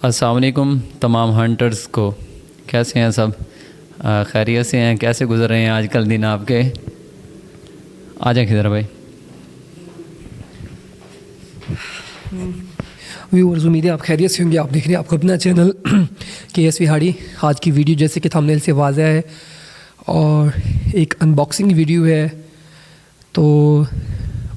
अस्सलाम वालेकुम तमाम हंटर्स को। कैसे हैं सब? खैरियत से हैं? कैसे गुजर रहे हैं आजकल दिन आपके? आ जाए किधर भाई। व्यूअर्स, उम्मीद है आप खैरियत से होंगे। आप देख रहे हैं आपको अपना चैनल KSV हाड़ी। आज की वीडियो जैसे कि थंबनेल से वाज़ह है और एक अनबॉक्सिंग वीडियो है, तो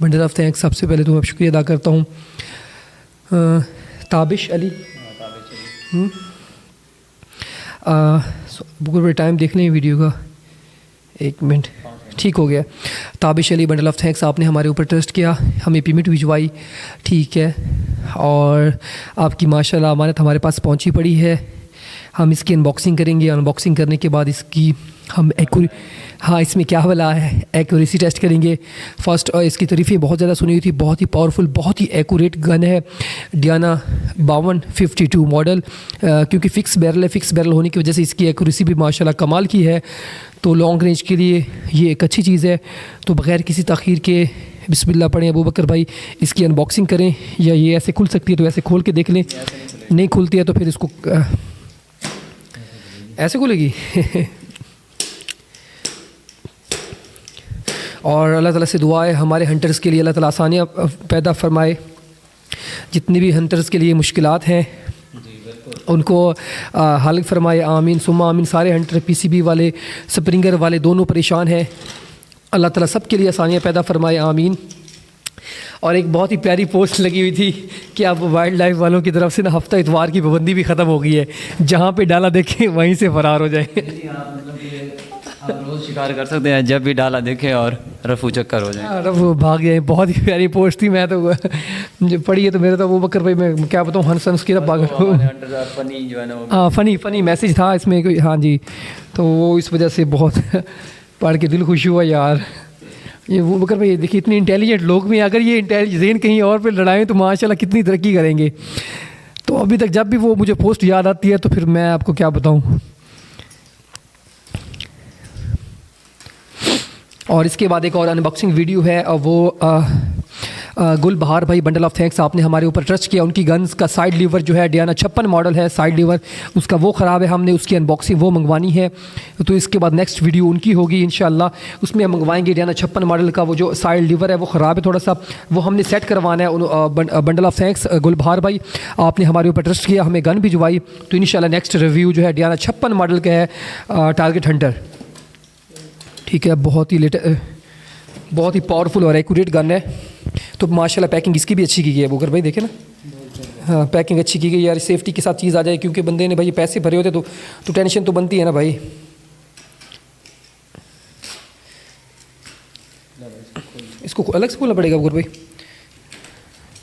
बंडल ऑफ थैंक्स सबसे पहले तो मैं शुक्रिया अदा करता हूँ ताबिश अली। पूरे टाइम देख लें वीडियो का, 1 मिनट ठीक हो गया। Tabish Ali, bundle of thanks, आपने हमारे ऊपर ट्रस्ट किया, हमें पेमेंट भिजवाई, ठीक है, और आपकी माशाल्लाह अमानत हमारे पास पहुंची पड़ी है। हम इसकी अनबॉक्सिंग करेंगे। अनबॉक्सिंग करने के बाद इसकी हम इसमें क्या भला है एक्यूरेसी टेस्ट करेंगे फ़र्स्ट। और इसकी तारीफ़ें बहुत ज़्यादा सुनी हुई थी, बहुत ही पावरफुल, बहुत ही एक्यूरेट गन है। डियाना 5252 मॉडल, क्योंकि फ़िक्स बैरल है, फ़िक्स बैरल होने की वजह से इसकी एक्यूरेसी भी माशाल्लाह कमाल की है। तो लॉन्ग रेंज के लिए ये एक अच्छी चीज़ है। तो बग़ैर किसी तख़ीर के बिस्मिल्लाह पढ़ें अबू बकर भाई, इसकी अनबॉक्सिंग करें। या ये ऐसे खुल सकती है तो ऐसे खोल के देख लें, नहीं खुलती है तो फिर इसको ऐसे खुलेगी और अल्लाह ताला से दुआ है हमारे हंटर्स के लिए अल्लाह ताला आसानियाँ पैदा फरमाए। जितनी भी हंटर्स के लिए मुश्किलात हैं उनको हल फरमाए, आमीन सुम्मा आमीन। सारे हंटर PCB वाले, स्प्रिंगर वाले दोनों परेशान हैं, अल्लाह ताला सब के लिए आसानियाँ पैदा फरमाए, आमीन। और एक बहुत ही प्यारी पोस्ट लगी हुई थी कि अब वाइल्ड लाइफ वालों की तरफ से ना हफ्ता इतवार की पाबंदी भी ख़त्म हो गई है, जहाँ पे डाला देखें वहीं से फ़रार हो जाए। आप रोज़ शिकार कर सकते हैं, जब भी डाला देखे और रफू चक्कर हो जाए, रफू भाग जाए। बहुत ही प्यारी पोस्ट थी, मैं तो जो पढ़ी है तो मेरे तो वो बकर भाई मैं क्या बताऊँ, हंस हंस की पागल। फनी जो है ना, हाँ फनी मैसेज था इसमें कोई, हाँ जी। तो वो इस वजह से बहुत पढ़ के दिल खुश हुआ यार। ये वो बकर भाई देखिए, इतने इंटेलिजेंट लोग में अगर ये इंटेलिजेंट कहीं और पे लड़ाएं तो माशाल्लाह कितनी तरक्की करेंगे। तो अभी तक जब भी वो मुझे पोस्ट याद आती है तो फिर मैं आपको क्या बताऊँ। और इसके बाद एक और अनबॉक्सिंग वीडियो है, और वो गुल बहार भाई, बंडल ऑफ थैंक्स, आपने हमारे ऊपर ट्रस्ट किया। उनकी गन्स का साइड लीवर जो है डियाना 56 मॉडल है, साइड लीवर उसका वो ख़राब है, हमने उसकी अनबॉक्सिंग वो मंगवानी है। तो इसके बाद नेक्स्ट वीडियो उनकी होगी इंशाल्लाह, उसमें हम मंगवाएंगे। डियाना 56 मॉडल का वो जो साइड लीवर है वो ख़राब है थोड़ा सा, वो हमने सेट करवाना है। बंडल ऑफ थैंक्स गुल बहार भाई, आपने हमारे ऊपर ट्रस्ट किया, हमें गन भिजवाई। तो इंशाल्लाह नेक्स्ट रिव्यू जो है डियाना 56 मॉडल का है, टारगेट हंटर, ठीक है। बहुत ही पावरफुल और एक्यूरेट गन है। तो माशाल्लाह पैकिंग इसकी भी अच्छी की गई है बुकर भाई, देखे ना, हाँ पैकिंग अच्छी की गई यार, सेफ्टी के साथ चीज़ आ जाए, क्योंकि बंदे ने भाई पैसे भरे होते तो टेंशन तो बनती है ना भाई। इसको अलग से खोलना पड़ेगा बुकर भाई,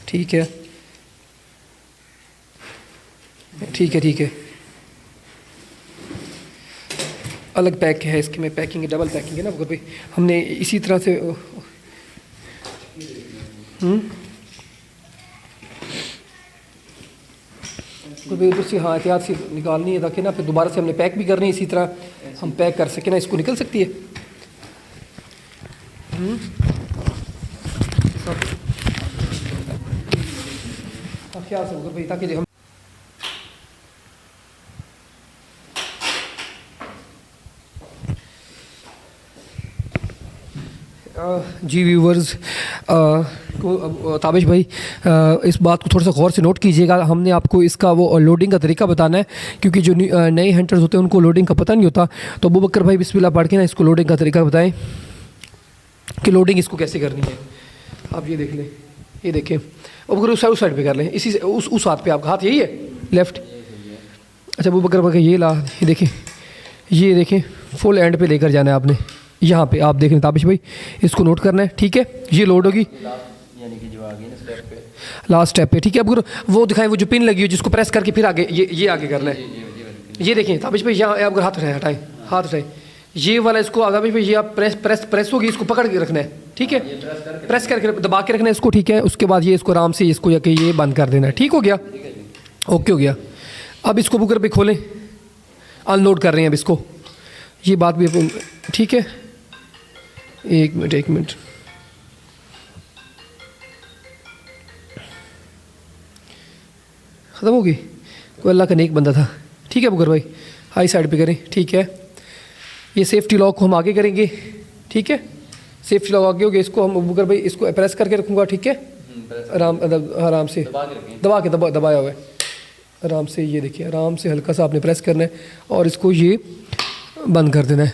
ठीक है ठीक है। अलग पैक है इसकी में, पैकिंग डबल पैकिंग है ना बुकर भाई, हमने इसी तरह से उधर से हाँ एहतियात से निकालनी है ताकि ना फिर दोबारा से हमने पैक भी करनी है, इसी तरह हम पैक कर सकें ना, इसको निकल सकती है। ख्याल से बुकर भाई, ताकि हम जी व्यूवर्स को ताबिश भाई इस बात को थोड़ा सा गौर से नोट कीजिएगा। हमने आपको इसका वो लोडिंग का तरीका बताना है, क्योंकि जो नए हंटर्स होते हैं उनको लोडिंग का पता नहीं होता। तो अबू बकर भाई बिस्मिल्लाह पढ़ के ना इसको लोडिंग का तरीका बताएं कि लोडिंग इसको कैसे करनी है। आप ये देख लें, ये देखें अबू बकर उस साइड पे कर लें, इसी से उस हाथ पे आपका हाथ यही है लेफ़्ट। अच्छा अबू बकर भाई ये ला, ये देखें फुल एंड पे लेकर जाना है आपने, यहाँ पे आप देख लें ताबिश भाई, इसको नोट करना है, ठीक है। ये लोड होगी यानी कि जो आगे ना स्टेप पे, लास्ट स्टेप पे, ठीक है। अब वो दिखाएं, वो जो पिन लगी हो जिसको प्रेस करके फिर आगे ये आगे करना है। ये देखें ताबिश भाई, यहाँ आप हाथ हटाएं, हाथ हटाएं, ये वाला इसको ताबिश भाई, ये आप प्रेस होगी, इसको पकड़ के रखना है, ठीक है, प्रेस करके दबा के रखना है इसको, ठीक है। उसके बाद ये इसको आराम से इसको ये बंद कर देना है, ठीक हो गया, ओके हो गया। अब इसको बुकर पे खोलें, अनलोड कर रहे हैं अब इसको, ये बात भी ठीक है। एक मिनट ख़त्म होगी, कोई अल्लाह का नेक बंदा था। ठीक है बुकर भाई, हाई साइड पे करें, ठीक है। ये सेफ्टी लॉक को हम आगे करेंगे, ठीक है। सेफ्टी लॉक आगे हो गया, इसको हम बुकर भाई इसको प्रेस करके रखूँगा, ठीक है। आराम से दबाया हुआ है, आराम से, ये देखिए आराम से हल्का सा आपने प्रेस करना है और इसको ये बंद कर देना है।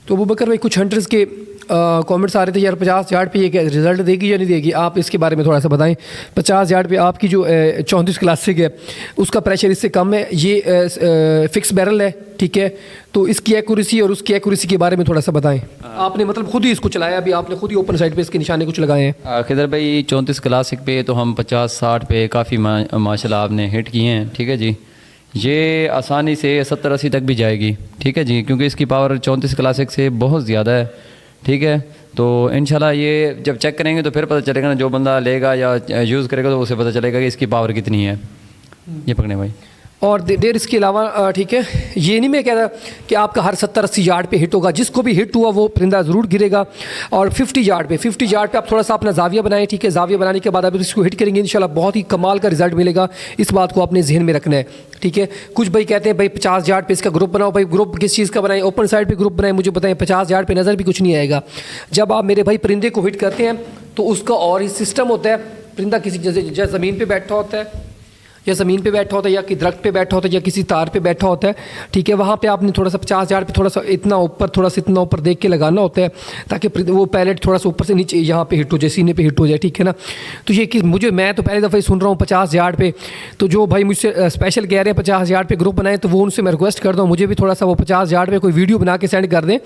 तो अबू बकर भाई कुछ हंटर्स के कमेंट्स आ रहे थे यार 50 यार्ड पे ये क्या रिज़ल्ट देगी या नहीं देगी, आप इसके बारे में थोड़ा सा बताएं। 50 यार्ड पे आपकी जो 34 क्लासिक है उसका प्रेशर इससे कम है, ये फिक्स बैरल है, ठीक है। तो इसकी एक्यूरेसी और उसकी एक्यूरेसी के बारे में थोड़ा सा बताएं। आपने मतलब खुद ही इसको चलाया, अभी आपने खुद ही ओपन साइड पे इसके निशाने कुछ लगाए हैं। खिदर भाई 34 क्लासिक पे तो हम 50-60 पे काफ़ी माशाल्लाह आपने हिट किए हैं, ठीक है जी। ये आसानी से 70-80 तक भी जाएगी, ठीक है जी, क्योंकि इसकी पावर 34 क्लासिक से बहुत ज़्यादा है, ठीक है। तो इंशाल्लाह ये जब चेक करेंगे तो फिर पता चलेगा ना, जो बंदा लेगा या यूज़ करेगा तो उसे पता चलेगा कि इसकी पावर कितनी है। ये पकड़े भाई। और देर इसके अलावा ठीक है, ये नहीं मैं कह रहा कि आपका हर 70-80 यार्ड पे हिट होगा, जिसको भी हिट हुआ वो परिंदा ज़रूर गिरेगा। और 50 यार्ड पे आप थोड़ा सा अपना जाविया बनाएं, ठीक है। जाविया बनाने के बाद आप इसको हिट करेंगे इंशाल्लाह बहुत ही कमाल का रिजल्ट मिलेगा। इस बात को आपने जहन में रखना है, ठीक है। कुछ भाई कहते हैं भाई 50 यार्ड पे इसका ग्रुप बनाओ, भाई ग्रुप किस चीज़ का बनाएं, ओपन साइड पे ग्रुप बनाएं, मुझे बताएं। 50 यार्ड पे नज़र भी कुछ नहीं आएगा। जब आप मेरे भाई परिंदे को हिट करते हैं तो उसका और ही सिस्टम होता है, परिंदा किसी जैसे ज़मीन पर बैठा होता है या ज़मीन पे बैठा होता है या कि दरख्त पे बैठा होता है या किसी तार पे बैठा होता है, ठीक है। वहाँ पे आपने थोड़ा सा 50 यार्ड पे थोड़ा सा इतना ऊपर, थोड़ा सा इतना ऊपर देख के लगाना होता है ताकि वो पैलेट थोड़ा सा ऊपर से नीचे यहाँ पे हिट हो जाए, सीने पे हिट हो जाए, ठीक है ना। तो ये कि मैं तो पहली दफ़ा ही सुन रहा हूँ 50 यार्ड पे। तो जो भाई मुझसे स्पेशल कह रहे हैं 50 यार्ड पे ग्रुप बनाए, तो वो उनसे मैं रिक्वेस्ट करता हूँ मुझे भी थोड़ा सा वो 50 यार्ड पे कोई वीडियो बना के सेंड कर दें,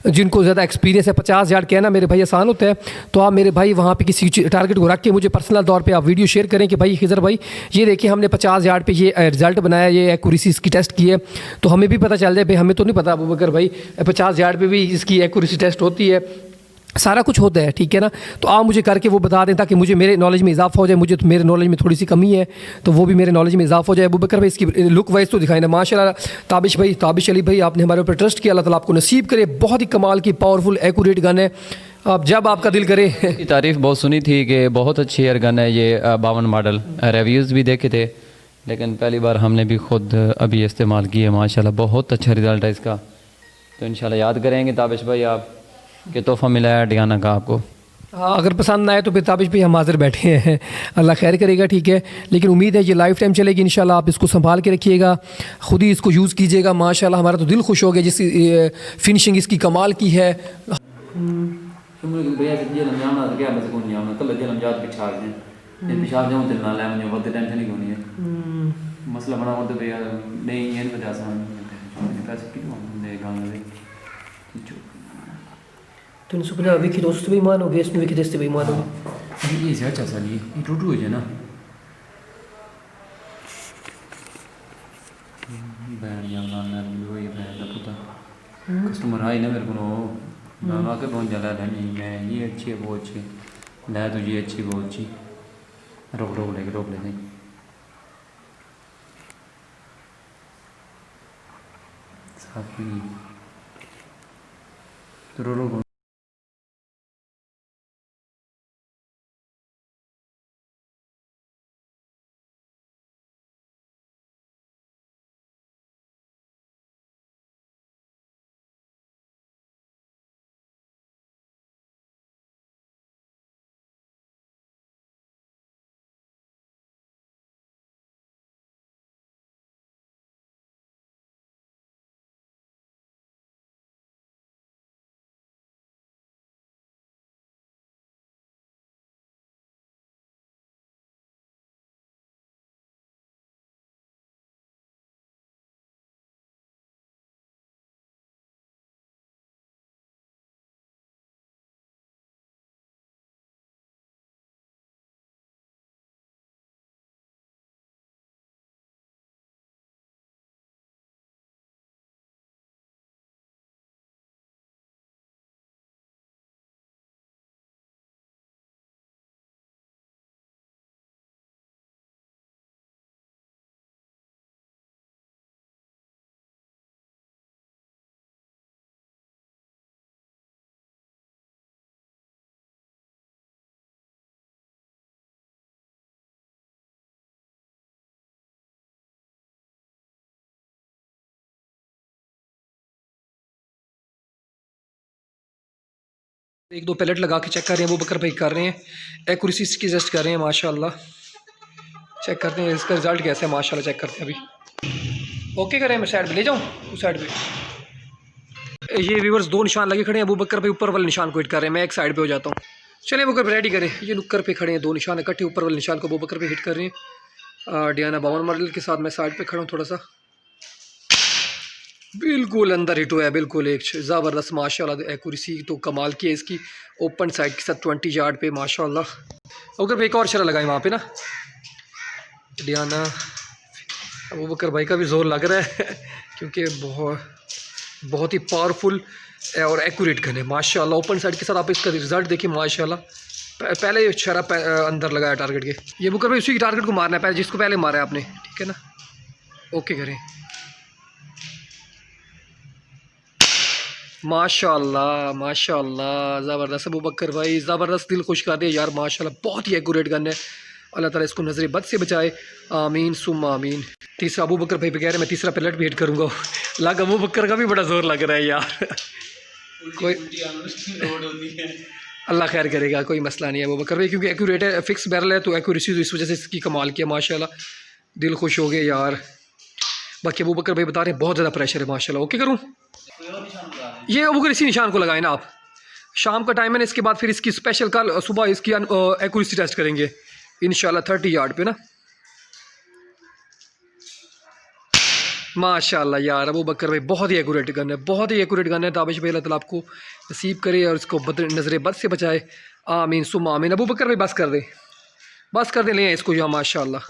जिनको ज़्यादा एक्सपीरियंस है। 50 यार्ड कहना मेरे भाई आसान होता है, तो आप मेरे भाई वहाँ पे किसी टारगेट को रख के मुझे पर्सनल तौर पे आप वीडियो शेयर करें कि भाई खिज़र भाई ये देखिए हमने 50 यार्ड पे ये रिजल्ट बनाया, ये एक्यूरेसी इसकी टेस्ट की है। तो हमें भी पता चल जाए भाई, हमें तो नहीं पता अबू बकर भाई 50 यार्ड पे भी इसकी एक्यूरेसी टेस्ट होती है, सारा कुछ होता है, ठीक है ना। तो आप मुझे करके वो बता दें ताकि मुझे मेरे नॉलेज में इजाफा हो जाए। मुझे तो मेरे नॉलेज में थोड़ी सी कमी है, तो वो भी मेरे नॉलेज में इजाफा हो जाए। अबू बकर भाई इसकी लुक वाइज तो दिखाए ना माशाल्लाह। ताबिश अली भाई आपने हमारे ऊपर ट्रस्ट किया, अल्लाह ताला आपको नसीब करे। बहुत ही कमाल की पावरफुल एक्यूरेट गन है, आप जब आपका दिल करे। की तारीफ़ बहुत सुनी थी कि बहुत अच्छी एयर गन है ये 52 मॉडल, रिव्यूज़ भी देखे थे, लेकिन पहली बार हमने भी ख़ुद अभी इस्तेमाल की है। माशाल्लाह बहुत अच्छा रिज़ल्ट है इसका। तो इंशाल्लाह याद करेंगे ताबिश भाई आप कि तोहफ़ा मिला है डियाना का आपको। हाँ, अगर पसंद आए तो फिर ताबिश भी हम हाजिर बैठे हैं, अल्लाह खैर करेगा, ठीक है। लेकिन उम्मीद है ये लाइफ टाइम चलेगी इंशाल्लाह। आप इसको संभाल के रखिएगा, ख़ुद ही इसको यूज़ कीजिएगा। माशाल्लाह हमारा तो दिल खुश हो गया, जिसकी फिनिशिंग इसकी कमाल की है। मसला बना होता है यार, नहीं ये नहीं बता सकते पैसे क्यों दे गांव तो 350 विकी दोस्त भी मान हो गए, इसमें विकी देते भी मान हो गए। ये से अच्छा सा ये टूटू हो जाए ना बैंड या ना वही बैंड का पुता कस्टमर आई ना मेरे को ना आके पहुंच जाला नहीं मैं ये अच्छी है वो अच्छी ला तो ये अच्छी वो अच्छी रोक ले नहीं साफ नहीं तो रो एक दो पैलेट लगा के चेक कर रहे हैं, वो बकर भाई कर रहे हैं, एक्यूरेसी इसकी टेस्ट कर रहे हैं माशाल्लाह। चेक करते हैं इसका रिज़ल्ट कैसा है माशाल्लाह, चेक करते हैं अभी। ओके करें, मैं साइड पे ले जाऊँ उस साइड पे। ये व्यूअर्स दो निशान लगे खड़े हैं, अबू बकर भाई ऊपर वाले निशान को हिट कर रहे हैं, मैं एक साइड पे हो जाता हूँ। चलिए अबू बकर रेडी करें, ये नुक्कर पे खड़े हैं, दो निशान इकट्ठे ऊपर वाले निशान को अबू बकर पे हिट कर रहे हैं। डियाना बावन मॉडल के साथ मैं साइड पे खड़ा हूँ थोड़ा सा, बिल्कुल अंदर हिट हुआ है, बिल्कुल एक ज़बरदस्त माशाल्लाह। एक्यूरेसी तो कमाल की है इसकी, ओपन साइड के साथ 20 यार्ड पे माशाल्लाह। अबू बकर एक और शरा लगाए वहाँ पे ना, डियाना अबू बकर भाई का भी जोर लग रहा है क्योंकि बहुत ही पावरफुल और एक्यूरेट गन है माशाल्लाह। ओपन साइड के साथ आप इसका रिजल्ट देखिए माशाल्लाह। पहले शरा अंदर लगाया टारगेट के, ये बुकर भाई उसी टारगेट को मारना है पहले, जिसको पहले मारा है आपने, ठीक है ना। ओके करें माशाल्लाह माशाल्लाह, ज़बरदस्त अबू बकर भाई, ज़बरदस्त, दिल खुश कर दिया यार माशाल्लाह। बहुत ही एक्यूरेट गन है, अल्लाह ताला इसको नजर बद से बचाए, आमीन सुम्मा आमीन। तीसरा अबू बकर भाई पे कह रहे हैं मैं तीसरा पैलेट भी हिट करूँगा, लग अबू बकर का भी बड़ा जोर लग रहा है यार। कोई अल्लाह खैर करेगा, कोई मसला नहीं है अबू बकर भाई, क्योंकि एक्यूरेट है, फिक्स बैरल है तो एक्यूरेसी तो इस वजह से इसकी कमाल किया माशाल्लाह। दिल खुश हो गए यार। बाकी अबू बकर भाई बता रहे हैं बहुत ज़्यादा प्रेशर है माशाल्लाह। ओके करूँ, ये अबू बकर इसी निशान को लगाए ना आप, शाम का टाइम है ना, इसके बाद फिर इसकी स्पेशल कल सुबह इसकी एक्यूरेसी टेस्ट करेंगे इंशाल्लाह 30 यार्ड पे ना। माशाल्लाह यार अबू बकर भाई बहुत ही एक्यूरेट गन है, बहुत ही एक्यूरेट गन है। ताबिश भाई अल्लाह ताला आपको नसीब करे और इसको नजर बद से बचाए, आमीन सुम्मा आमीन। अबू बकर भाई बस कर दे, बस कर दे, ले इसको यहाँ माशाल्लाह।